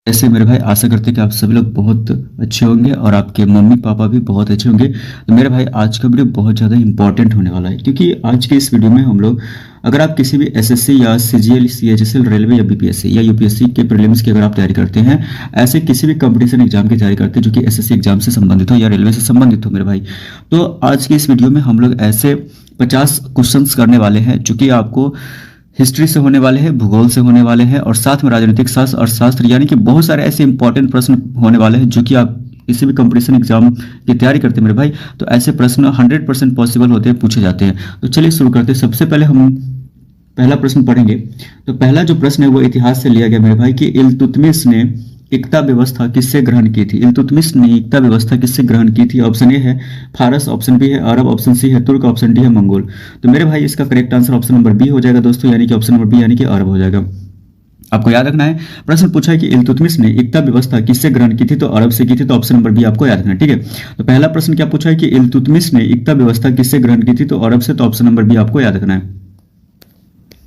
ऐसे मेरे भाई आशा करते हैं कि आप सभी लोग बहुत अच्छे होंगे और आपके मम्मी पापा भी बहुत अच्छे होंगे। तो मेरे भाई आज का वीडियो बहुत ज़्यादा इंपॉर्टेंट होने वाला है, क्योंकि आज के इस वीडियो में हम लोग अगर आप किसी भी एसएससी या सीजीएल सीएचएसएल रेलवे या बीपीएससी या यूपीएससी के प्रीलिम्स की अगर आप तैयारी करते हैं, ऐसे किसी भी कंपटीशन एग्जाम की तैयारी करते हैं जो कि एसएससी एग्जाम से संबंधित हो या रेलवे से संबंधित हो मेरे भाई, तो आज की इस वीडियो में हम लोग ऐसे 50 क्वेश्चंस करने वाले हैं जो कि आपको हिस्ट्री से होने वाले हैं, भूगोल से होने वाले हैं और साथ में राजनीतिक शास्त्र और शास्त्र, यानी कि बहुत सारे ऐसे इंपॉर्टेंट प्रश्न होने वाले हैं जो कि आप किसी भी कंपटीशन एग्जाम की तैयारी करते हैं मेरे भाई, तो ऐसे प्रश्न 100% पॉसिबल होते हैं, पूछे जाते हैं। तो चलिए शुरू करते हैं। सबसे पहले हम पहला प्रश्न पढ़ेंगे। तो पहला जो प्रश्न है वो इतिहास से लिया गया मेरे भाई कि इल्तुतमिश ने एकता व्यवस्था किससे ग्रहण की थी। इल्तुतमिश ने एकता व्यवस्था किससे ग्रहण की थी? ऑप्शन ए है फारस, ऑप्शन बी है अरब, ऑप्शन सी है तुर्क, ऑप्शन डी है मंगोल। तो मेरे भाई इसका correct answer option number B हो जाएगा दोस्तों, यानी कि ऑप्शन नंबर बी यानी कि अरब हो जाएगा। आपको याद रखना है, प्रश्न पूछा है कि इल्तुतमिश ने एकता व्यवस्था किससे ग्रहण की थी, तो अरब से की थी, तो ऑप्शन नंबर बी आपको याद रखना है। ठीक है, तो पहला प्रश्न क्या पूछा है कि इल्तुतमिश ने एकता व्यवस्था किससे ग्रहण की थी, तो अरब से, तो ऑप्शन नंबर बी आपको याद रखना है।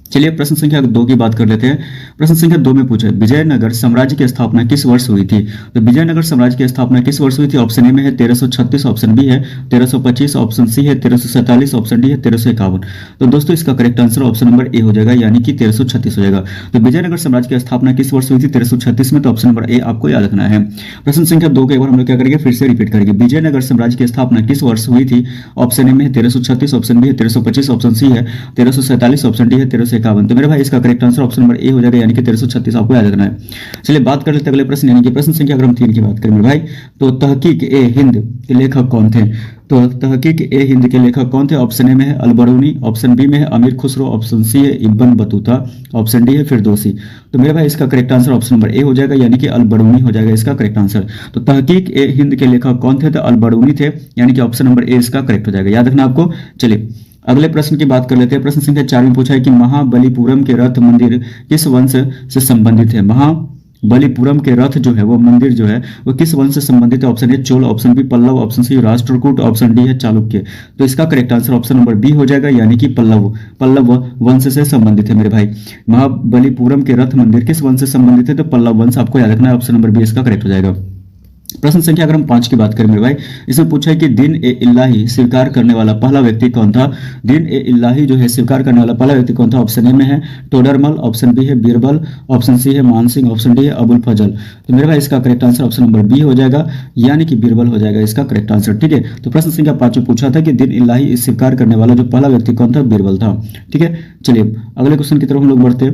चलिए प्रश्न संख्या 2 की बात कर लेते हैं। प्रश्न संख्या 2 में पूछा है विजयनगर साम्राज्य की स्थापना किस वर्ष हुई थी। तो विजयनगर साम्राज्य की स्थापना किस वर्ष हुई थी? ऑप्शन ए में है 1336, ऑप्शन बी है 1325, ऑप्शन सी है 1347, ऑप्शन डी है 1351। तो दोस्तों इसका correct answer option number A हो जाएगा, यानी कि 1336 हो जाएगा। तो विजयनगर साम्राज्य की स्थापना किस वर्ष हुई थी? 1336 में, तो ऑप्शन नंबर ए आपको याद रखना है। प्रश्न संख्या 2 को एक बार हम लोग क्या करेंगे, फिर से रिपीट करेंगे। विजयनगर साम्राज्य की स्थापना किस वर्ष हुई थी? ऑप्शन ए में है 1336, ऑप्शन बी है 1325, ऑप्शन सी है 1347, ऑप्शन डी है 1351। तो मेरे भाई इसका correct answer option number A हो जाएगा, यानी कि 1336 आपको याद रखना है। चलिए बात कर लेते हैं अगले प्रश्न, यानी कि प्रश्न संख्या अगर हम 3 की बात करें मेरे भाई, तो तहकीक ए हिंद के लेखक कौन थे। तो तहकीक ए हिंद के लेखक कौन थे? ऑप्शन ए में है अलबरूनी, ऑप्शन बी में है अमीर खुसरो, ऑप्शन सी है इब्न बतूता, ऑप्शन डी है फिरदौसी। तो मेरे भाई इसका correct answer option number A हो जाएगा, यानी कि अलबरूनी हो जाएगा इसका करेक्ट आंसर। तो तहकीक ए हिंद के लेखक कौन थे? तो अलबरूनी थे, यानी कि ऑप्शन नंबर ए इसका करेक्ट हो जाएगा, याद रखना आपको। चलिए अगले प्रश्न की बात कर लेते हैं। प्रश्न संख्या 4 में पूछा है कि महाबलीपुरम के रथ मंदिर किस वंश से संबंधित है। महाबलीपुरम के रथ जो है वो मंदिर जो है वो किस वंश से संबंधित है? Option A Chola, option B Pallava, option C Rashtrakuta, option D है चालुक्य। तो इसका correct answer option number B हो जाएगा, यानी कि पल्लव वंश से संबंधित है मेरे भाई। महाबलीपुरम के रथ मंदिर किस वंश से संबंधित है? तो पल्लव वंश आपको याद रखना है, ऑप्शन नंबर बी इसका करेक्ट हो जाएगा। प्रश्न संख्या अगर हम 5 की बात करें मेरे भाई, इसमें पूछा है कि दिन ए इल्लाही स्वीकार करने वाला पहला व्यक्ति कौन था। दिन ए इल्लाही जो है स्वीकार करने वाला पहला व्यक्ति कौन था? ऑप्शन ए में है टोडरमल, ऑप्शन बी है बीरबल, ऑप्शन सी है मानसिंह, ऑप्शन डी है अबुल फजल। तो मेरे भाई इसका correct answer option number B हो जाएगा, यानी कि बीरबल हो जाएगा इसका करेक्ट आंसर। ठीक है, तो प्रश्न संख्या 5 में पूछा था कि दिन इल्लाही स्वीकार करने वाला जो पहला व्यक्ति कौन था? बीरबल था। ठीक है, चलिए अगले क्वेश्चन की तरफ हम लोग बढ़ते हैं।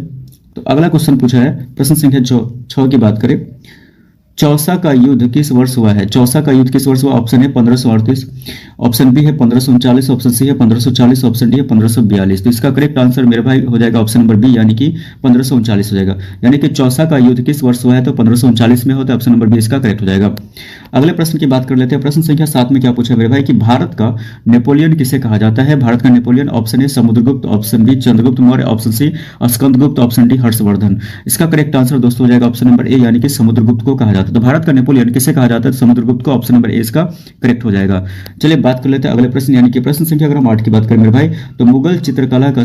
तो अगला क्वेश्चन पूछा है, प्रश्न संख्या 6 की बात करें, चौसा का युद्ध किस वर्ष हुआ है। चौसा का युद्ध किस वर्ष हुआ? ऑप्शन है 1538, ऑप्शन बी है 1539, ऑप्शन सी है 1540, ऑप्शन डी है 1542। तो इसका करेक्ट आंसर मेरे भाई हो जाएगा ऑप्शन नंबर बी, यानी कि 1539 हो जाएगा। यानी कि चौसा का युद्ध किस वर्ष हुआ है? तो 1539 में होता है, ऑप्शन नंबर बी इसका करेक्ट हो जाएगा। अगले प्रश्न की बात कर लेते हैं। प्रश्न संख्या 7 में क्या पूछा मेरे भाई कि भारत का नेपोलियन किसे कहा जाता है। भारत का Napoleon option A Samudragupta, option B Chandragupta Maurya, option C Skandagupta, option D Harshvardhan. इसका करेक्ट आंसर दोस्तों हो जाएगा ऑप्शन नंबर ए, यानी कि समुद्रगुप्त को कहा जाता है। तो भारत का नेपोलियन किसे कहा जाता है? समुद्रगुप्त को, ऑप्शन नंबर ए इसका करेक्ट हो जाएगा। चलिए बात कर लेते हैं अगले प्रश्न, यानी कि प्रश्न संख्या अगर हम 8 की बात करें मेरे भाई, तो मुगल चित्रकला का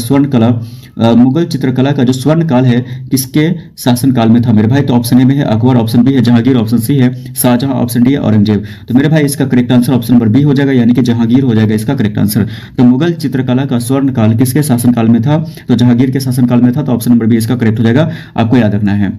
जो स्वर्ण काल है किसके शासन काल में था मेरे भाई। तो ऑप्शन ए में है अकबर, ऑप्शन बी है जहांगीर, ऑप्शन सी है शाहजहां, ऑप्शन डी है औरंगजेब। तो मेरे भाई इसका correct answer option number B हो जाएगा, यानी कि जहांगीर हो जाएगा इसका करेक्ट आंसर। तो मुगल चित्रकला का स्वर्ण काल किसके शासन काल में था? तो जहांगीर के शासन काल में था, तो ऑप्शन नंबर बी इसका करेक्ट हो जाएगा, आपको याद रखना है।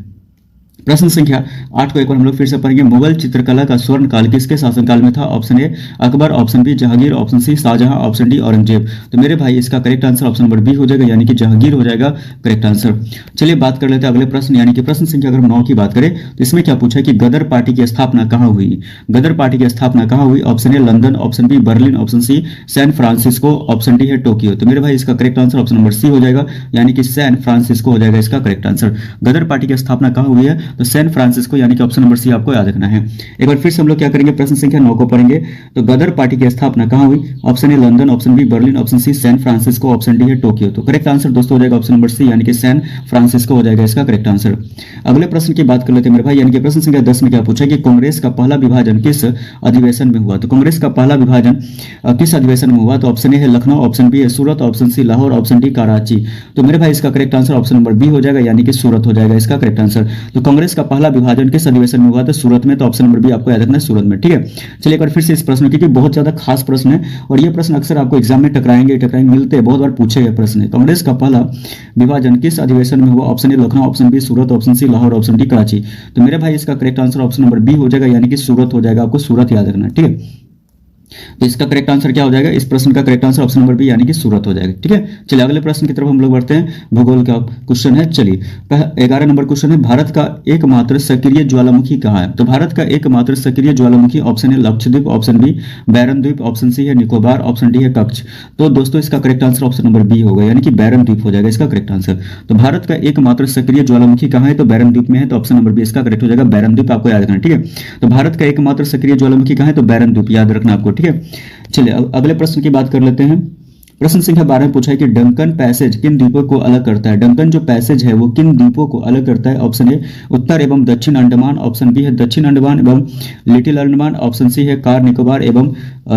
प्रश्न संख्या 8 को एक बार हम लोग फिर से पढ़ेंगे। मुगल चित्रकला का स्वर्ण काल किसके शासनकाल में था। Option A Akbar, option B Jahangir, option C Shahjahan, option D Aurangzeb. तो मेरे भाई इसका correct answer option number B हो जाएगा, यानी कि जहांगीर हो जाएगा करेक्ट आंसर। चलिए बात कर लेते हैं अगले प्रश्न, यानी कि प्रश्न संख्या अगर हम 9 की बात करें तो इसमें क्या पूछा है कि गदर पार्टी की स्थापना कहाँ हुई। गदर पार्टी की स्थापना कहाँ हुई। Option A London, option B Berlin, option C San Francisco, option D है टोक्यो। तो मेरे भाई इसका correct answer option number C हो जाएगा, यानी कि सैन फ्रांसिस्को हो जाएगा इसका करेक्ट आंसर। गदर पार्टी की स्थापना कहाँ हुई है, तो सैन फ्रांसिस्को, यानी कि ऑप्शन नंबर सी आपको याद रखना है। एक बार फिर से हम लोग क्या करेंगे, प्रश्न संख्या 9 को पढ़ेंगे। तो गदर पार्टी की स्थापना कहाँ हुई। Option A London, option B Berlin, option C San Francisco, option D है टोक्यो। तो करेक्ट आंसर दोस्तों हो जाएगा ऑप्शन नंबर सी, यानी कि सैन फ्रांसिस्को हो जाएगा इसका करेक्ट आंसर। अगले प्रश्न की बात कर लेते हैं मेरे भाई, यानी कि प्रश्न संख्या 10 में क्या पूछा कि कांग्रेस का पहला विभाजन किस अधिवेशन में हुआ। तो कांग्रेस का पहला विभाजन किस अधिवेशन में हुआ। तो ऑप्शन ए है लखनऊ, ऑप्शन बी है Surat, option C Lahore, option D Karachi. तो मेरे भाई इसका correct answer option number B हो जाएगा, यानी कि सूरत हो जाएगा इसका करेक्ट आंसर। तो कांग्रेस कांग्रेस का पहला विभाजन किस अधिवेशन में हुआ था? सूरत में। तो ऑप्शन नंबर बी आपको याद रखना है, सूरत में। ठीक है, चलिए एक बार फिर से इस प्रश्न, क्योंकि बहुत ज्यादा खास प्रश्न है और ये प्रश्न अक्सर आपको एग्जाम में टकराएंगे मिलते हैं, बहुत बार पूछे गए प्रश्न है। कांग्रेस का पहला विभाजन किस अधिवेशन में हुआ? Option A Lucknow, option B Surat, option C Lahore, option D Karachi. तो मेरे भाई इसका correct answer option number B हो जाएगा, यानी कि सूरत हो जाएगा। आपको सूरत याद रखना है। ठीक है, तो इसका करेक्ट आंसर क्या हो जाएगा? इस प्रश्न का correct answer option number B यानी कि सूरत हो जाएगा। ठीक है, चलिए अगले प्रश्न की तरफ हम लोग बढ़ते हैं। भूगोल का क्वेश्चन है। चलिए 11 नंबर क्वेश्चन है, भारत का एकमात्र सक्रिय ज्वालामुखी कहाँ है? तो भारत का एकमात्र सक्रिय ज्वालामुखी ऑप्शन है लक्षद्वीप, ऑप्शन बी बैरन द्वीप, ऑप्शन सी है निकोबार, ऑप्शन डी है कच्छ। तो दोस्तों इसका correct answer option number B होगा, यानी कि बैरन द्वीप हो जाएगा इसका करेक्ट आंसर। तो भारत का एकमात्र सक्रिय ज्वालामुखी कहाँ है? तो बैरन द्वीप में है। तो ऑप्शन नंबर बी इसका करेक्ट हो जाएगा, बैरन द्वीप। आपको याद रखना है। ठीक है, तो भारत का एकमात्र सक्रिय ज्वालामुखी कहाँ है? तो बैरन द्वीप, याद रखना आपको। ठीक है, चलिए अगले प्रश्न की बात कर लेते हैं। प्रश्न संख्या 12 में पूछा है कि डंकन पैसेज किन द्वीपों को अलग करता है? डंकन जो पैसेज है वो किन द्वीपों को अलग करता है? ऑप्शन ए उत्तर एवं दक्षिण अंडमान, ऑप्शन बी है दक्षिण अंडमान एवं लिटिल अंडमान, ऑप्शन सी है कार निकोबार एवं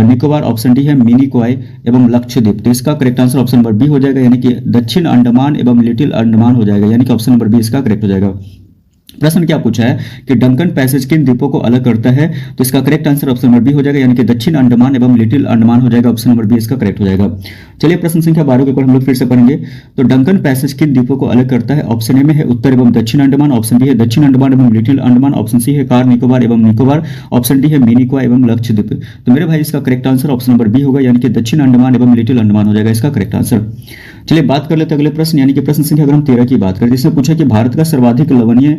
निकोबार, ऑप्शन डी है मिनी कोआई एवं लक्षद्वीप। तो इसका correct answer option number B हो जाएगा, यानी कि दक्षिण अंडमान एवं लिटिल अंडमान हो जाएगा, यानी कि ऑप्शन नंबर बी इसका करेक्ट हो जाएगा। प्रश्न क्या पूछा है कि डंकन पैसेज किन द्वीपों को अलग करता है? तो इसका correct answer option number B हो जाएगा, यानी कि दक्षिण अंडमान एवं लिटिल अंडमान हो जाएगा। ऑप्शन नंबर बी इसका करेक्ट हो जाएगा। चलिए प्रश्न संख्या 12 के ऊपर हम लोग फिर से पढ़ेंगे। तो डंकन पैसेज किन द्वीपों को अलग करता है? ऑप्शन ए में है उत्तर एवं दक्षिण अंडमान, ऑप्शन बी है दक्षिण अंडमान एवं लिटिल अंडमान, ऑप्शन सी है कार निकोबार एवं निकोबार, ऑप्शन डी है मिनिकोआ एवं लक्षद्वीप। तो मेरे भाई इसका correct answer option number B होगा, यानी कि दक्षिण अंडमान एवं लिटिल अंडमान हो जाएगा इसका करेक्ट आंसर। चलिए बात कर लेते हैं अगले प्रश्न, यानी कि प्रश्न संख्या अगर हम 13 की बात करें, जिसमें पूछा कि भारत का सर्वाधिक लवणीय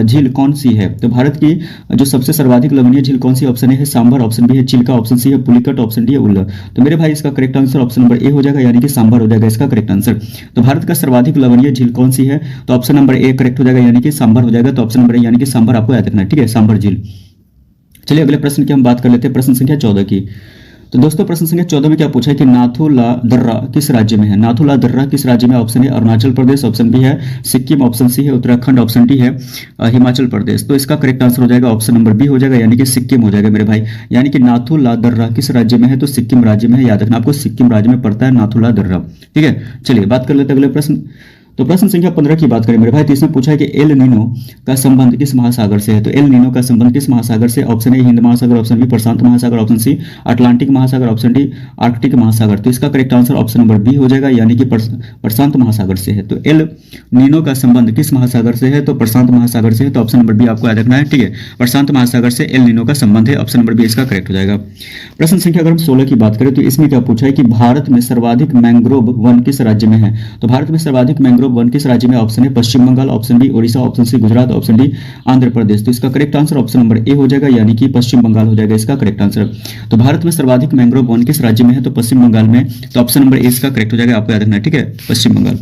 झील कौन सी है? तो भारत की जो सबसे सर्वाधिक लवणीय झील कौन सी? ऑप्शन ए है सांभर, ऑप्शन बी है चिल्का, ऑप्शन सी है पुलिकट, ऑप्शन डी है उल्ला। तो मेरे भाई इसका correct answer option number A हो जाएगा, यानी कि सांभर हो जाएगा इसका करेक्ट आंसर। तो भारत का सर्वाधिक लवणीय झील कौन सी है? तो ऑप्शन नंबर ए करेक्ट हो जाएगा, यानी कि सांभर हो जाएगा। तो ऑप्शन नंबर ए यानी कि सांभर आपको याद रखना है। ठीक है, सांभर झील। चलिए अगले प्रश्न की हम बात कर लेते हैं, प्रश्न संख्या 14 की। तो दोस्तों प्रश्न संख्या 14 में क्या पूछा है कि नाथुला दर्रा किस राज्य में है? नाथुला दर्रा किस राज्य में? Option A Arunachal Pradesh, option B है सिक्किम, ऑप्शन सी है उत्तराखंड, ऑप्शन डी है हिमाचल प्रदेश। तो इसका करेक्ट आंसर हो जाएगा ऑप्शन नंबर बी हो जाएगा, यानी कि सिक्किम हो जाएगा मेरे भाई। यानी कि नाथुला दर्रा किस राज्य में है? तो सिक्किम राज्य में है, याद रखना आपको, सिक्किम राज्य में पड़ता है नाथुला दर्रा। ठीक है, चलिए बात कर लेते हैं अगले प्रश्न। तो प्रश्न संख्या 15 की बात करें मेरे भाई, तो इसमें पूछा है कि एल नीनो का संबंध किस महासागर से है? तो एल नीनो का संबंध किस महासागर से? ऑप्शन ए हिंद महासागर, ऑप्शन बी प्रशांत महासागर, ऑप्शन सी अटलांटिक महासागर, ऑप्शन डी आर्कटिक महासागर। तो इसका correct answer option number B हो जाएगा, यानी कि प्रशांत महासागर से है। तो एल नीनो का संबंध किस महासागर से है? तो प्रशांत महासागर से है। तो ऑप्शन नंबर बी आपको याद रखना है। ठीक है, प्रशांत महासागर से एल नीनो का संबंध है, ऑप्शन नंबर बी इसका करेक्ट हो जाएगा। प्रश्न संख्या अगर हम 16 की बात करें, तो इसमें क्या पूछा है कि भारत में सर्वाधिक मैंग्रोव वन किस राज्य में है? तो भारत में सर्वाधिक मैंग्रोव वन किस राज्य में? Option A Paschim Bengal, option B Odisha, option C Gujarat, option D Andhra Pradesh. तो इसका correct answer option number A हो जाएगा, यानी कि पश्चिम बंगाल हो जाएगा इसका करेक्ट आंसर। तो भारत में सर्वाधिक मैंग्रोव वन किस राज्य में है? तो पश्चिम बंगाल में। तो ऑप्शन नंबर ए इसका करेक्ट हो जाएगा, आपको याद रखना है। ठीक है, पश्चिम बंगाल।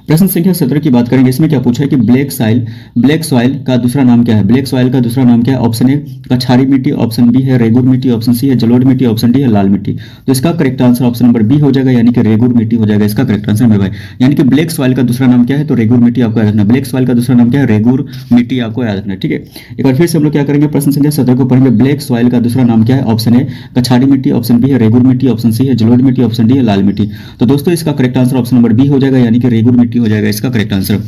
प्रश्न संख्या 17 की बात करेंगे, इसमें क्या पूछा है कि ब्लैक सॉइल का दूसरा नाम क्या है? ब्लैक सॉइल का दूसरा नाम क्या है? ऑप्शन ए कछारी मिट्टी, ऑप्शन बी है रेगुर मिट्टी, ऑप्शन सी है जलोढ़ मिट्टी, ऑप्शन डी है लाल मिट्टी। तो इसका correct answer option number B हो जाएगा, यानी कि रेगुर मिट्टी हो जाएगा इसका करेक्ट आंसर मेरे भाई। यानी कि ब्लैक सॉइल का दूसरा नाम क्या है? तो रेगुर मिट्टी आपको याद रखना। ब्लैक सॉइल का दूसरा नाम क्या है? रेगुर मिट्टी आपको याद रखना। ठीक है, एक बार फिर से हम लोग क्या करेंगे, प्रश्न संख्या 17 को पढ़ेंगे। ब्लैक सॉइल का दूसरा नाम क्या है? ऑप्शन ए कछारी मिट्टी, ऑप्शन बी है रेगुर मिट्टी, ऑप्शन सी है जलोढ़ मिट्टी, ऑप्शन डी है लाल मिट्टी। तो दोस्तों इसका correct answer option number B हो जाएगा, यानी कि रेगुर मिट्टी हो जाएगा इसका करेक्ट आंसर।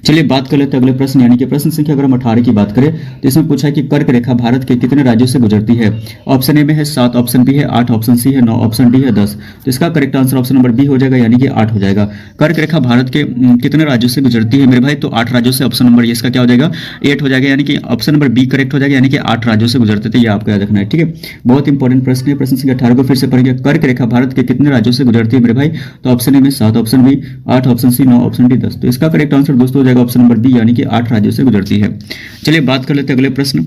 चलिए बात कर लेते हैं अगले प्रश्न, यानी कि प्रश्न संख्या अगर हम 18 की बात करें, तो इसमें पूछा है कि कर्क रेखा भारत के कितने राज्यों से गुजरती है? ऑप्शन ए में है 7, ऑप्शन बी है 8, ऑप्शन सी है 9, ऑप्शन डी है 10। तो इसका correct answer option number B हो जाएगा, यानी कि 8 हो जाएगा। कर्क रेखा भारत के कितने राज्यों से गुजरती है मेरे भाई? तो 8 राज्यों से। ऑप्शन नंबर इसका क्या हो जाएगा? 8 हो जाएगा, यानी कि ऑप्शन नंबर बी करेक्ट हो जाएगा, यानी कि 8 राज्यों से गुजरते थे। ये आपको याद रखना है। ठीक है, बहुत इंपॉर्टेंट प्रश्न है। प्रश्न संख्या 18 को फिर से पढ़ेंगे। कर्क रेखा भारत के कितने राज्यों से गुजरती है मेरे भाई? तो ऑप्शन ए में 7, option B 8, option C 9, option D 10। तो इसका करेक्ट आंसर दोस्तों हो जाएगा ऑप्शन नंबर बी, यानी कि 8 राज्यों से गुजरती है। चलिए बात कर लेते हैं अगले प्रश्न।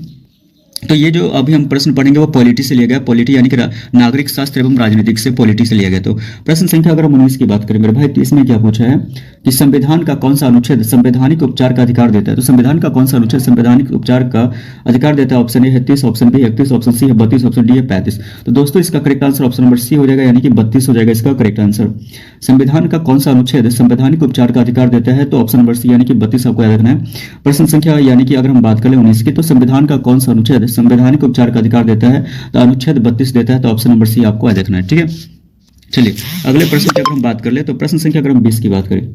तो ये जो अभी हम प्रश्न पढ़ेंगे वो पॉलिटी से लिया गया, पॉलिटी यानी कि नागरिक शास्त्र एवं राजनीतिक से पॉलिटी से लिया गया। तो प्रश्न संख्या अगर हम 19 की बात करें मेरे भाई, तो इसमें क्या पूछा है कि संविधान का कौन सा अनुच्छेद संवैधानिक उपचार का अधिकार देता है? तो संविधान का कौन सा अनुच्छेद संवैधानिक उपचार का अधिकार देता है? ऑप्शन ए है 30, ऑप्शन बी 31, ऑप्शन सी है 32, ऑप्शन डी है 35। तो दोस्तों इसका correct answer option number C हो जाएगा, यानी कि 32 हो जाएगा इसका करेक्ट आंसर। संविधान का कौन सा अनुच्छेद संवैधानिक उपचार का अधिकार देता है? तो ऑप्शन नंबर सी यानी कि 32 आपको याद रखना है। प्रश्न संख्या यानी कि अगर हम बात करें 19 की, तो संविधान का कौन सा अनुच्छेद संवैधानिक उपचार का अधिकार देता है? तो अनुच्छेद 32 देता है। तो ऑप्शन नंबर सी आपको याद रखना है। ठीक है, चलिए अगले प्रश्न की अगर हम बात कर ले, तो प्रश्न संख्या अगर हम 20 की बात करें,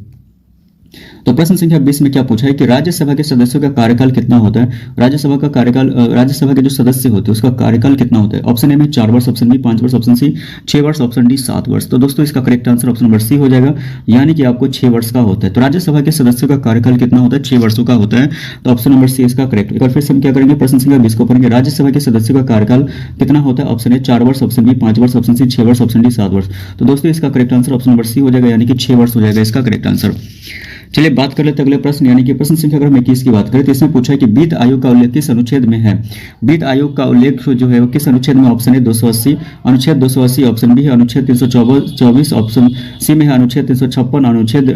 तो प्रश्न संख्या 20 में क्या पूछा है कि राज्यसभा के सदस्यों का कार्यकाल कितना होता है। राज्यसभा का कार्यकाल, राज्यसभा के जो सदस्य होते हैं उसका कार्यकाल कितना होता है। ऑप्शन ए में 4 वर्ष, ऑप्शन बी 5 वर्ष, ऑप्शन सी 6 वर्ष, ऑप्शन डी 7 वर्ष। तो दोस्तों इसका correct answer option number C हो जाएगा, यानी कि आपको 6 वर्ष का होता है। तो राज्यसभा के सदस्यों का कार्यकाल कितना होता है, 6 वर्षों का होता है। तो ऑप्शन नंबर सी इसका करेक्ट। एक बार फिर से हम क्या करेंगे, प्रश्न संख्या 20 को पढ़ेंगे। राज्यसभा के सदस्यों का कार्यकाल कितना होता है। ऑप्शन ए 4 वर्ष, ऑप्शन बी 5 वर्ष, ऑप्शन सी 6 वर्ष, ऑप्शन डी 7 वर्ष। तो दोस्तों इसका correct answer option number C हो जाएगा, यानी कि 6 वर्ष हो जाएगा इसका करेक्ट आंसर। चलिए बात कर लेते हैं अगले प्रश्न, यानी कि प्रश्न संख्या अगर हम 21 की बात करें तो इसमें पूछा है कि वित्त आयोग का उल्लेख किस अनुच्छेद में है। वित्त आयोग का उल्लेख जो है वो किस अनुच्छेद में। ऑप्शन ए 280, अनुच्छेद 280, ऑप्शन बी है अनुच्छेद 324, ऑप्शन सी में है अनुच्छेद 356, अनुच्छेद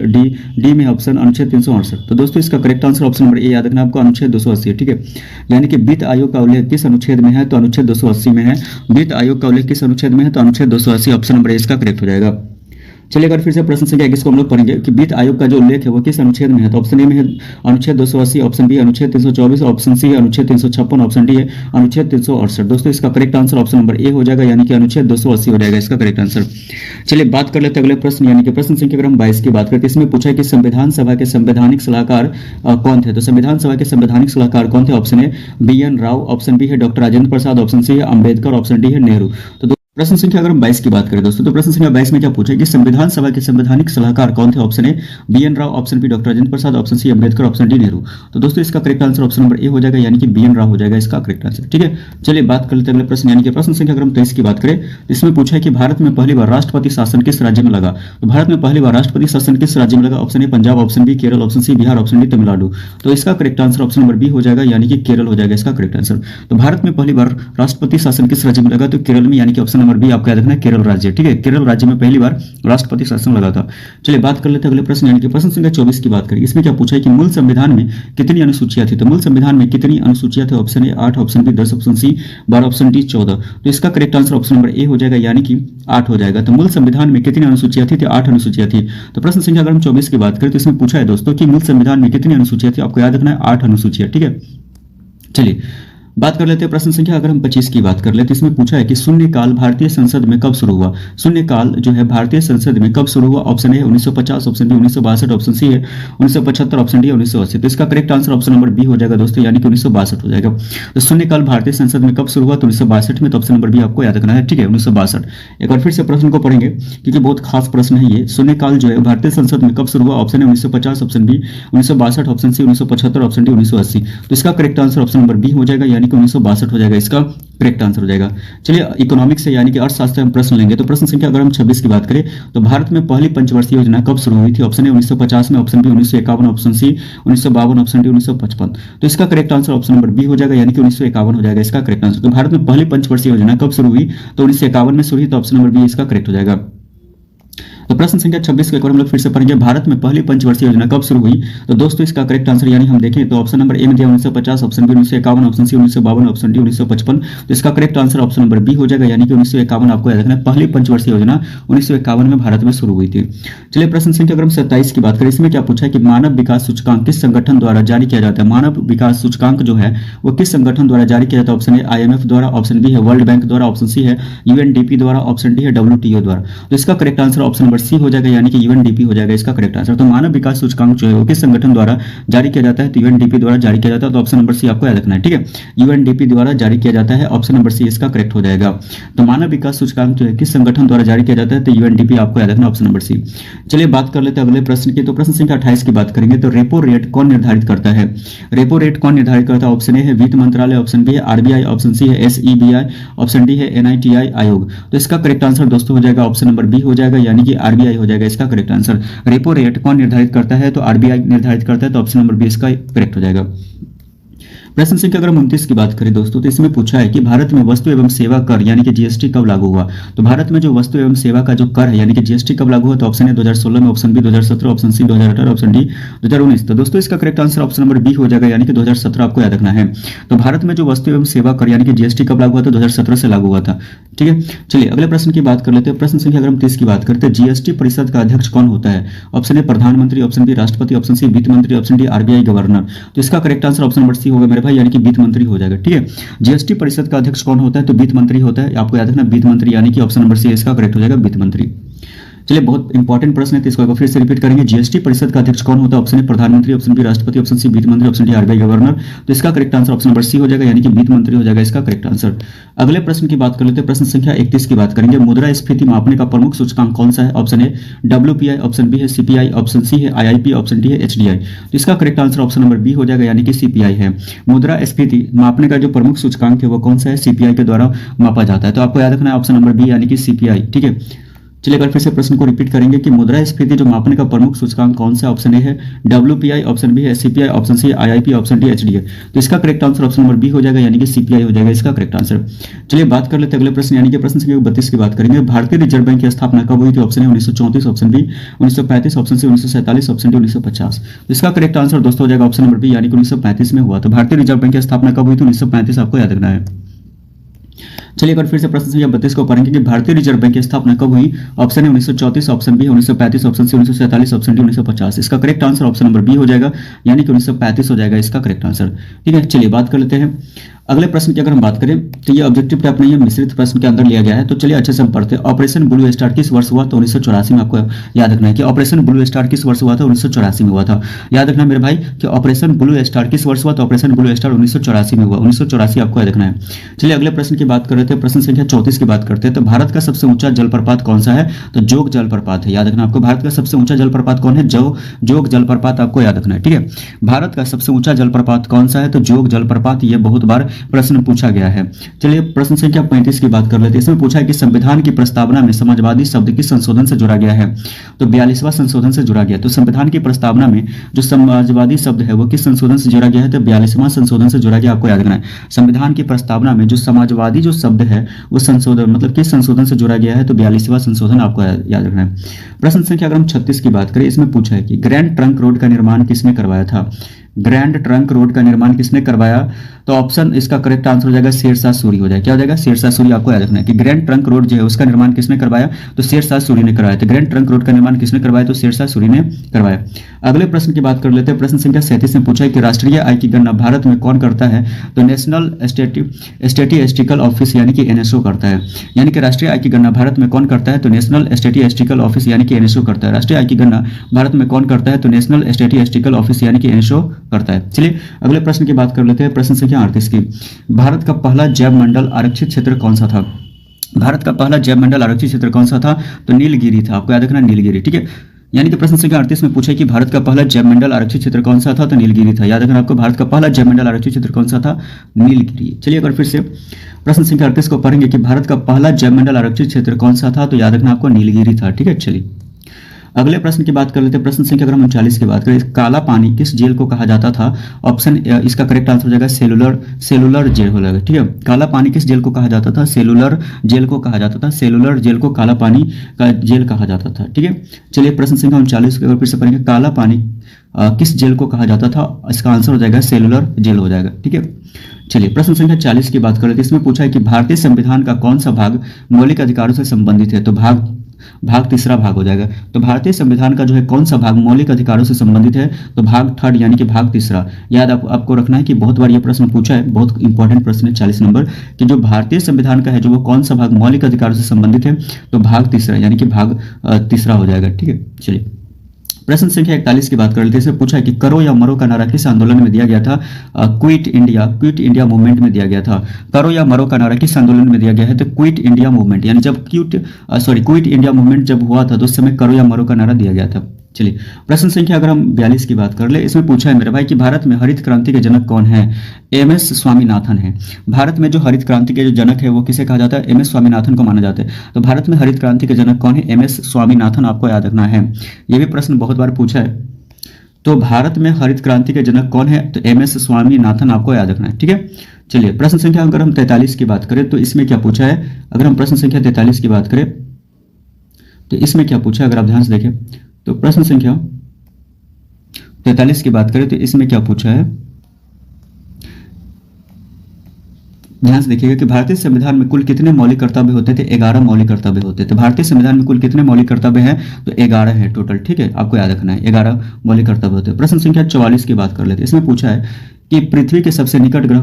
डी में ऑप्शन अनुच्छेद 368। तो दोस्तों इसका करेक्ट आंसर ऑप्शन नंबर ए, याद रखना आपको, अनुच्छेद 280 है। ठीक है, यानी कि वित्त आयोग का उल्लेख किस अनुच्छेद में है, तो अनुच्छेद 280 में है। वित्त आयोग का उल्लेख किस अनुच्छेद में है, तो अनुच्छेद 280, ऑप्शन नंबर ए इसका करेक्ट हो जाएगा। चलिए अगर फिर से प्रश्न संख्या 21 को हम लोग पढ़ेंगे कि वित्त आयोग का जो उल्लेख है वो किस अनुच्छेद में है। तो ऑप्शन ए में है अनुच्छेद 280, ऑप्शन बी अनुच्छेद 324, ऑप्शन सी है अनुच्छेद 356, ऑप्शन डी है अनुच्छेद 368। दोस्तों इसका correct answer option number A हो जाएगा, यानी कि अनुच्छेद 280 हो जाएगा इसका करेक्ट आंसर। चलिए बात कर लेते हैं अगले प्रश्न, यानी कि प्रश्न संख्या अगर हम 22 की बात करते हैं इसमें पूछा है कि संविधान सभा के संवैधानिक सलाहकार कौन थे। तो संविधान सभा के संवैधानिक सलाहकार कौन थे। Option A BN Rao, option B है doctor Rajendra Prasad, option C है अंबेडकर, ऑप्शन डी है नेहरू। तो प्रश्न संख्या अगर हम 22 की बात करें दोस्तों, तो प्रश्न संख्या 22 में क्या पूछा है कि संविधान सभा के संवैधानिक सलाहकार कौन थे। Option A BN Rao, option B doctor Rajendra Prasad, option C Ambedkar, option D Nehru. तो दोस्तों इसका correct answer option number A हो जाएगा, यानी कि BN राव हो जाएगा इसका करेक्ट आंसर। ठीक है, चलिए बात कर लेते हैं अगले प्रश्न, यानी कि प्रश्न संख्या अगर हम 23 की बात करें इसमें पूछा है कि भारत में पहली बार राष्ट्रपति शासन किस राज्य में लगा। तो भारत में पहली बार राष्ट्रपति शासन किस राज्य में लगा। Option A Punjab, option B Kerala, option C Bihar, option D Tamil Nadu. तो इसका correct answer option number B हो जाएगा, यानी कि केरल हो जाएगा इसका करेक्ट आंसर। तो भारत में पहली बार राष्ट्रपति शासन किस राज्य में लगा, तो केरल में, यानी कि ऑप्शन नंबर बी आपको याद रखना है, केरल राज्य। ठीक है, केरल राज्य में पहली बार राष्ट्रपति शासन लगा था। चलिए बात कर लेते हैं अगले प्रश्न, यानी कि प्रश्न संख्या 24 की बात करें। इसमें क्या पूछा है कि मूल संविधान में कितनी अनुसूचियां थी। तो मूल संविधान में कितनी अनुसूचियां थी। Option A 8, option B 10, option C 12, option D 14। तो इसका correct answer option number A हो जाएगा, यानी कि 8 हो जाएगा। तो मूल संविधान में कितनी अनुसूचियां थी, तो 8 अनुसूचियां थी। तो प्रश्न संख्या अगर हम 24 की बात करें तो इसमें पूछा है दोस्तों कि मूल संविधान में कितनी अनुसूचियां थी। आपको याद रखना है 8 अनुसूचियां। ठीक है, चलिए बात कर लेते हैं प्रश्न संख्या अगर हम 25 की बात कर लेते हैं इसमें पूछा है कि शून्यकाल भारतीय संसद में कब शुरू हुआ। शून्यकाल जो है भारतीय संसद में कब शुरू हुआ। Option A 1950, option B 1962, option C है 1975, ऑप्शन डी 1980। तो इसका correct answer option number B हो जाएगा दोस्तों, यानी कि 1962 हो जाएगा। तो शून्यकाल भारतीय संसद में कब शुरू हुआ, तो 1962 में। तो ऑप्शन नंबर बी आपको याद रखना है। ठीक है, 1962। एक बार फिर से प्रश्न को पढ़ेंगे क्योंकि बहुत खास प्रश्न है ये। शून्यकाल जो है भारतीय संसद में कब शुरू हुआ। Option A 1950, option B 1962, option C 1975, option D 1980। तो इसका correct answer option number B हो जाएगा, यानी कि 1962 हो जाएगा इसका करेक्ट आंसर हो जाएगा। चलिए इकोनॉमिक्स से यानी कि अर्थशास्त्र हम प्रश्न लेंगे। तो प्रश्न संख्या अगर हम 26 की बात करें तो भारत में पहली पंचवर्षीय योजना कब शुरू हुई थी। ऑप्शन ए 1950 में, option B 1951, option C 1952, option D 1955। तो इसका correct answer option number B हो जाएगा, यानी कि 1951 हो जाएगा इसका करेक्ट आंसर। तो भारत में पहली पंचवर्षीय योजना कब शुरू हुई, तो 1951 में शुरू हुई। तो ऑप्शन नंबर बी इसका करेक्ट हो जाएगा। तो प्रश्न संख्या 26 को एक बार हम लोग फिर से पढ़ेंगे, भारत में पहली पंचवर्षीय योजना कब शुरू हुई। तो दोस्तों इसका करेक्ट आंसर यानी हम देखें तो ऑप्शन नंबर ए में दिया 1950, option B 1951, option C 1952, option D 1955। तो इसका correct answer option number B हो जाएगा, यानी कि 1951 आपको याद रखना है। पहली पंचवर्षीय योजना 1951 में भारत में शुरू हुई थी। चलिए प्रश्न संख्या अगर हम 27 की बात करें इसमें क्या पूछा है कि मानव विकास सूचकांक किस संगठन द्वारा जारी किया जाता है। मानव विकास सूचकांक जो है वो किस संगठन द्वारा जारी किया जाता है। ऑप्शन ए IMF द्वारा, ऑप्शन बी है वर्ल्ड बैंक द्वारा, ऑप्शन सी है UNDP द्वारा, ऑप्शन डी है WTO द्वारा। तो इसका correct answer option number C हो जाएगा, यानी कि UNDP हो जाएगा इसका करेक्ट आंसर। तो मानव विकास सूचकांक जो है वो किस संगठन द्वारा जारी किया जाता है, तो UNDP द्वारा जारी किया जाता है। तो ऑप्शन नंबर सी आपको याद रखना है। ठीक है, UNDP द्वारा जारी किया जाता है, ऑप्शन नंबर सी इसका करेक्ट हो जाएगा। तो मानव विकास सूचकांक जो है किस संगठन द्वारा जारी किया जाता है, तो UNDP आपको याद रखना, ऑप्शन नंबर सी। चलिए बात कर लेते हैं अगले प्रश्न की। तो प्रश्न संख्या 28 की बात करेंगे तो रेपो रेट कौन निर्धारित करता है। रेपो रेट कौन निर्धारित करता है। ऑप्शन ए है वित्त मंत्रालय, ऑप्शन बी है RBI, ऑप्शन सी है SEBI, ऑप्शन डी है NITI आयोग। तो इसका करेक्ट आंसर दोस्तों हो जाएगा ऑप्शन नंबर बी हो जाएगा, यानी कि RBI हो जाएगा इसका करेक्ट आंसर। रेपो रेट कौन निर्धारित करता है, तो RBI निर्धारित करता है। तो ऑप्शन नंबर बी इसका करेक्ट हो जाएगा। प्रश्न संख्या अगर हम 29 की बात करें दोस्तों तो इसमें पूछा है कि भारत में वस्तु एवं सेवा कर यानी कि GST कब लागू हुआ। तो भारत में जो वस्तु एवं सेवा का जो कर है यानी कि GST कब लागू हुआ, तो ऑप्शन है 2016 में, option B 2017, option C 2018, option D 2019। तो दोस्तों इसका correct answer option number B हो जाएगा, यानी कि 2017 आपको याद रखना है। तो भारत में जो वस्तु एवं सेवा कर यानी कि GST कब लागू हुआ था, 2017 से लागू हुआ था। ठीक है, चलिए अगले प्रश्न की बात कर लेते हैं। प्रश्न संख्या अगर हम 30 की बात करते हैं GST परिषद का अध्यक्ष कौन होता है। ऑप्शन ए प्रधानमंत्री, ऑप्शन बी राष्ट्रपति, ऑप्शन सी वित्त मंत्री, ऑप्शन डी RBI गवर्नर। तो इसका correct answer option number C होगा मेरे भाई, यानी कि वित्त मंत्री हो जाएगा। ठीक है, GST परिषद का अध्यक्ष कौन होता है, तो वित्त मंत्री होता है। आपको याद रखना वित्त मंत्री, यानी कि ऑप्शन नंबर सी इसका करेक्ट हो जाएगा, वित्त मंत्री। चलिए, बहुत इंपॉर्टेंट प्रश्न है, तो इसको फिर से रिपीट करेंगे। जीएसटी परिषद का अध्यक्ष कौन होता है? ऑप्शन ए प्रधानमंत्री, ऑप्शन बी राष्ट्रपति, ऑप्शन सी वित्त मंत्री, ऑप्शन डी आरबीआई गवर्नर। तो इसका correct answer option number C हो जाएगा, यानी कि वित्त मंत्री हो जाएगा इसका करेक्ट आंसर। अगले प्रश्न की बात कर लेते हैं, प्रश्न संख्या 31 की बात करेंगे। मुद्रास्फीति मापने का प्रमुख सूचकांक कौन सा है? Option A WPI, option B है सीपीआई, ऑप्शन सी है आईआईपी, ऑप्शन डी है एचडीआई। तो इसका correct answer option number B हो जाएगा, यानी कि सीपीआई है। मुद्रास्फीति मापने का जो प्रमुख सूचकांक है वो कौन सा है? सीपीआई के द्वारा मापा जाता है। तो आपको याद रखना है ऑप्शन नंबर बी, यानी कि सीपीआई। ठीक है, चलिए अगर फिर से प्रश्न को रिपीट करेंगे कि मुद्रास्फीति जो मापने का प्रमुख सूचकांक कौन सा? ऑप्शन ए है डब्ल्यूपीआई, ऑप्शन बी है CPI, option C IIP, option D HDI. तो इसका correct answer option number B हो जाएगा, यानी कि सीपीआई हो जाएगा इसका करेक्ट आंसर। चलिए बात कर लेते हैं अगले प्रश्न, यानी कि प्रश्न संख्या 32 की बात करेंगे। भारतीय रिजर्व बैंक की स्थापना कब हुई थी? Option A 1934, option B 1935, option C 1947, option D 1950। तो इसका करेक्ट आंसर दोस्तों हो जाएगा ऑप्शन नंबर बी, यानी कि 1935 में हुआ। तो भारतीय रिजर्व बैंक की स्थापना कब हुई थी? 1935, आपको याद रखना है। चलिए अगर फिर से प्रश्न संख्या 32 को पढ़ेंगे कि भारतीय रिजर्व बैंक की स्थापना कब हुई? ऑप्शन है 1934, option B 1935, option C 1947, option D 1950। इसका correct answer option number B हो जाएगा, यानी कि 1935 हो जाएगा इसका करेक्ट आंसर। ठीक है, चलिए बात कर लेते हैं अगले प्रश्न की। अगर हम बात करें तो ये ऑब्जेक्टिव टाइप नहीं है, मिश्रित प्रश्न के अंदर लिया गया है। तो चलिए अच्छे से हम पढ़ते हैं। ऑपरेशन ब्लू स्टार किस वर्ष हुआ? तो 1984 में। आपको याद रखना है कि ऑपरेशन ब्लू स्टार किस वर्ष हुआ था? 1984 में हुआ था। याद रखना मेरे भाई कि ऑपरेशन ब्लू स्टार किस वर्ष हुआ? तो ऑपरेशन ब्लू स्टार 1984 में हुआ। 1984 आपको याद रखना है। चलिए अगले प्रश्न की बात कर रहे थे, प्रश्न संख्या 34 की बात करते हैं। तो भारत का सबसे ऊंचा जलप्रपात कौन सा है? तो जोग जलप्रपात है। याद रखना आपको, भारत का सबसे ऊंचा जलप्रपात कौन है? जोग जलप्रपात आपको याद रखना है। ठीक है, भारत का सबसे ऊंचा जलप्रपात कौन सा है? तो जोग जलप्रपात। ये बहुत बार प्रश्न पूछा गया है। चलिए प्रश्न संख्या 35 की बात कर लेते हैं। इसमें पूछा है कि संविधान की प्रस्तावना में समाजवादी शब्द किस संशोधन से जोड़ा गया है? तो 42वां संशोधन से जोड़ा गया। तो संविधान की प्रस्तावना में जो समाजवादी शब्द है वो किस संशोधन से जोड़ा गया है? तो 42वां संशोधन से जोड़ा गया। आपको याद रखना है, संविधान की प्रस्तावना में जो समाजवादी जो शब्द है वो संशोधन मतलब किस संशोधन से जोड़ा गया है? तो 42वां संशोधन आपको याद रखना है। प्रश्न संख्या अगर हम 36 की बात करें, इसमें पूछा है कि ग्रैंड ट्रंक रोड का निर्माण किसने करवाया था? ग्रैंड ट्रंक रोड का निर्माण किसने करवाया? तो ऑप्शन इसका करेक्ट आंसर हो जाएगा शेरशाह सूरी हो जाएगा। क्या हो जाएगा? शेरशाह सूरी। आपको याद रखना है कि ग्रैंड ट्रंक रोड जो है उसका निर्माण किसने करवाया? तो शेरशाह सूरी ने करवाया। तो ग्रैंड ट्रंक रोड का निर्माण किसने करवाया? तो शेरशाह सूरी ने करवाया। अगले प्रश्न की बात कर लेते हैं। प्रश्न संख्या 37 में पूछा है कि राष्ट्रीय आय की गणना भारत में कौन करता है? तो नेशनल स्टैटिस्टिकल ऑफिस यानी कि एनएसओ करता है। यानी कि राष्ट्रीय आय की गणना भारत में कौन करता है? तो नेशनल स्टैटिस्टिकल ऑफिस यानी कि एनएसओ करता है। राष्ट्रीय आय की गणना भारत में कौन करता है? तो नेशनल स्टैटिस्टिकल ऑफिस यानी कि एनएसओ करता है। चलिए अगले प्रश्न की बात कर लेते हैं। प्रश्न संख्या 38 की, भारत का पहला जैव मंडल आरक्षित क्षेत्र कौन सा था? भारत का पहला जैव मंडल आरक्षित क्षेत्र कौन सा था? तो नीलगिरी था। आपको याद रखना नीलगिरी। ठीक है, यानी कि प्रश्न संख्या 38 में पूछा कि भारत का पहला जैव मंडल आरक्षित क्षेत्र कौन सा था? तो नीलगिरी था। याद रखना आपको, भारत का पहला जैव मंडल आरक्षित क्षेत्र कौन सा था? नीलगिरी। चलिए अगर फिर से प्रश्न संख्या 38 को पढ़ेंगे कि भारत का पहला जैव मंडल आरक्षित क्षेत्र कौन सा था? तो याद रखना आपको नीलगिरी था। ठीक है, चलिए अगले प्रश्न की बात कर लेते हैं। प्रश्न संख्या अगर हम 39 की बात करें, काला पानी किस जेल को कहा जाता था? ऑप्शन इसका करेक्ट आंसर हो जाएगा सेलुलर जेल हो जाएगा। ठीक है, काला पानी किस जेल को कहा जाता था? सेलुलर जेल को कहा जाता था। सेलुलर जेल को काला पानी का जेल कहा जाता था। ठीक है, चलिए प्रश्न संख्या 39 को फिर से पढ़ेंगे, काला पानी किस जेल को कहा जाता था? इसका आंसर हो जाएगा सेलुलर जेल हो जाएगा। ठीक है, चलिए प्रश्न संख्या 40 की बात कर लेते हैं। इसमें पूछा है कि भारतीय संविधान का कौन सा भाग मौलिक अधिकारों से संबंधित है? तो भाग तीसरा भाग हो जाएगा। तो भारतीय संविधान का जो है कौन सा भाग मौलिक अधिकारों से संबंधित है? तो भाग थर्ड यानी कि भाग तीसरा। याद आपको रखना है कि बहुत बार ये प्रश्न पूछा है, बहुत इंपॉर्टेंट प्रश्न है 40 नंबर, कि जो भारतीय संविधान का है जो वो कौन सा भाग मौलिक अधिकारों से संबंधित है? तो भाग तीसरा यानी कि भाग तीसरा हो जाएगा। ठीक है, चलिए प्रश्न संख्या 41 की बात कर लेते हैं। इसमें पूछा है कि करो या मरो का नारा किस आंदोलन में दिया गया था? क्विट इंडिया मूवमेंट में दिया गया था। करो या मरो का नारा किस आंदोलन में दिया गया है? तो क्विट इंडिया मूवमेंट, यानी जब क्विट इंडिया मूवमेंट जब हुआ था तो उस समय करो या मरो का नारा दिया गया था। चलिए प्रश्न संख्या अगर हम 42 की बात कर ले, इसमें पूछा है मेरे भाई कि भारत में हरित क्रांति के जनक कौन है? एमएस स्वामीनाथन है। भारत में जो हरित क्रांति के जो जनक है वो किसे कहा जाता है? एमएस स्वामीनाथन को माना जाता है। तो भारत में हरित क्रांति के जनक कौन है? एमएस स्वामीनाथन। आपको याद रखना है, ये भी प्रश्न बहुत बार पूछा है। तो भारत में हरित क्रांति के जनक कौन है? तो एमएस स्वामीनाथन आपको याद रखना है। ठीक है, चलिए प्रश्न संख्या अगर हम 43 की बात करें तो इसमें क्या पूछा है? अगर हम प्रश्न संख्या 43 की बात करें तो इसमें क्या पूछा है अगर आप ध्यान से देखें तो प्रश्न संख्या 43 की बात करें तो इसमें क्या पूछा है, ध्यान से देखिएगा कि भारतीय संविधान में कुल कितने मौलिक कर्तव्य होते थे? 11 मौलिक कर्तव्य होते थे। भारतीय संविधान में कुल कितने मौलिक कर्तव्य हैं? तो 11 है टोटल। ठीक है, आपको याद रखना है 11 मौलिक कर्तव्य होते हैं। प्रश्न संख्या 44 की बात कर लेते हैं। इसमें पूछा है कि पृथ्वी के सबसे निकट ग्रह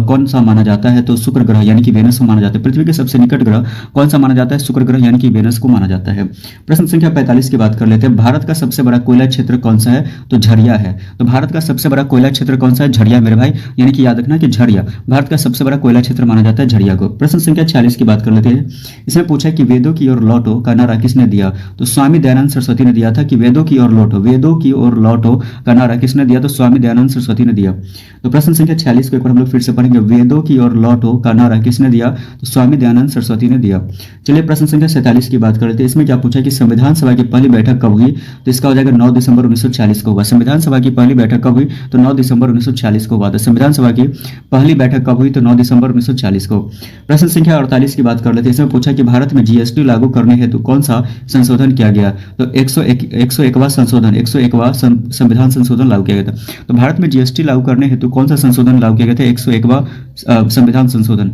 कौन सा माना जाता है, तो शुक्र ग्रह यानी कि वेनस को माना जाता है। पृथ्वी के सबसे निकट ग्रह कौन सा माना जाता है, शुक्र ग्रह यानी कि वेनस को माना जाता है। प्रश्न संख्या 45 की बात कर लेते हैं। भारत का सबसे बड़ा कोयला क्षेत्र कौन सा है, तो झरिया है। तो भारत का सबसे बड़ा कोयला क्षेत्र कौन सा है, झरिया मेरे भाई, यानी कि याद रखना कि झरिया भारत का सबसे बड़ा कोयला क्षेत्र माना जाता है, झरिया को। प्रश्न संख्या 46 की बात कर लेते हैं। इसमें पूछा कि वेदों की ओर लौटो का नारा किसने दिया, तो स्वामी दयानंद सरस्वती ने दिया था कि वेदों की ओर लौटो, वेदों की ओर लौटो का नारा किसने दिया, तो स्वामी दयानंद सरस्वती ने दिया। तो प्रश्न संख्या 46 को एक बार हम लोग फिर से पढ़ेंगे। वेदों की ओर लौटो का नारा किसने दिया, तो स्वामी दयानंद सरस्वती ने दिया। चलिए प्रश्न संख्या 47 की बात कर लेते हैं। इसमें क्या पूछा कि संविधान सभा की पहली बैठक कब हुई, तो इसका हो जाएगा 9 दिसंबर 1940 को हुआ। संविधान सभा की पहली बैठक कब हुई, तो 9 दिसंबर 1940 को हुआ था। संविधान सभा की पहली बैठक कब हुई, तो 9 दिसंबर 1940 को। प्रश्न संख्या 48 की बात कर लेते हैं। इसमें पूछा कि भारत में जीएसटी लागू करने हेतु कौन सा संशोधन किया गया, तो 101वां संशोधन, 101वां संविधान संशोधन लागू किया गया था। तो भारत में जीएसटी लागू करने हेतु कौन सा संशोधन लागू किया गया था, 101वां संविधान संशोधन।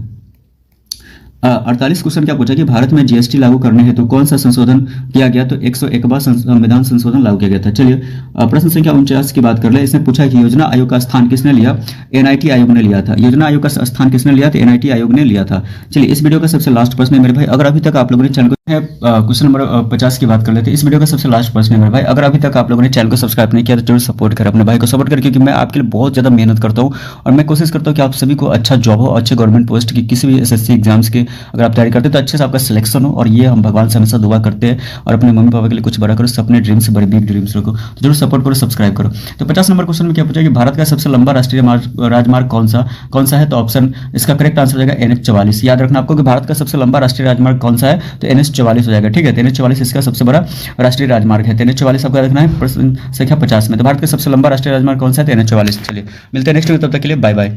48 क्वेश्चन क्या पूछा कि भारत में जीएसटी लागू करने हेतु कौन सा संशोधन किया गया, तो 101वां संविधान संशोधन लागू किया गया था। चलिए प्रश्न संख्या 49 की बात कर ले। इसमें पूछा कि योजना आयोग का स्थान किसने लिया, एनआईटी आयोग ने लिया था। योजना आयोग का स्थान किसने लिया, तो एनआईटी आयोग ने लिया था। चलिए इस वीडियो का सबसे लास्ट प्रश्न है मेरे भाई, अगर अभी तक आप लोगों ने चैनल को क्वेश्चन नंबर 50 की बात कर लेते हैं। इस वीडियो का सबसे लास्ट प्रश्न है मेरे भाई, अगर अभी तक आप लोगों ने चैनल को सब्सक्राइब नहीं किया तो जरूर सपोर्ट करें, अपने भाई को सपोर्ट करें, क्योंकि मैं आपके लिए बहुत ज़्यादा मेहनत करता हूँ और मैं कोशिश करता हूँ कि आप सभी को अच्छा जॉब हो, अच्छे गवर्नमेंट पोस्ट की, किसी भी एसएससी एग्जाम्स के अगर आप तैयारी करते हैं तो अच्छे से आपका सिलेक्शन हो। और ये हम भगवान से हमेशा दुआ करते हैं और अपने मम्मी पापा के लिए कुछ बड़ा करो, अपने ड्रीम से बड़े बिग ड्रीम्स रखो, तो जरूर सपोर्ट करो, सब्सक्राइब करो। तो 50 नंबर क्वेश्चन में क्या पूछा कि भारत का सबसे लंबा राष्ट्रीय राजमार्ग कौन सा है, तो ऑप्शन इसका करेक्ट आंसर हो जाएगा NH44। याद रखना आपको कि भारत का सबसे लंबा राष्ट्रीय राजमार्ग कौन सा है, तो NH44 हो जाएगा। ठीक है, तो NH44 इसका सबसे बड़ा राष्ट्रीय राजमार्ग है। तो NH44 आपको याद रखना है प्रश्न संख्या 50 में। तो भारत का सबसे लंबा राष्ट्रीय राजमार्ग कौन सा है, तो NH44। चलिए मिलते हैं नेक्स्ट वीडियो, तब तक के लिए बाय बाय।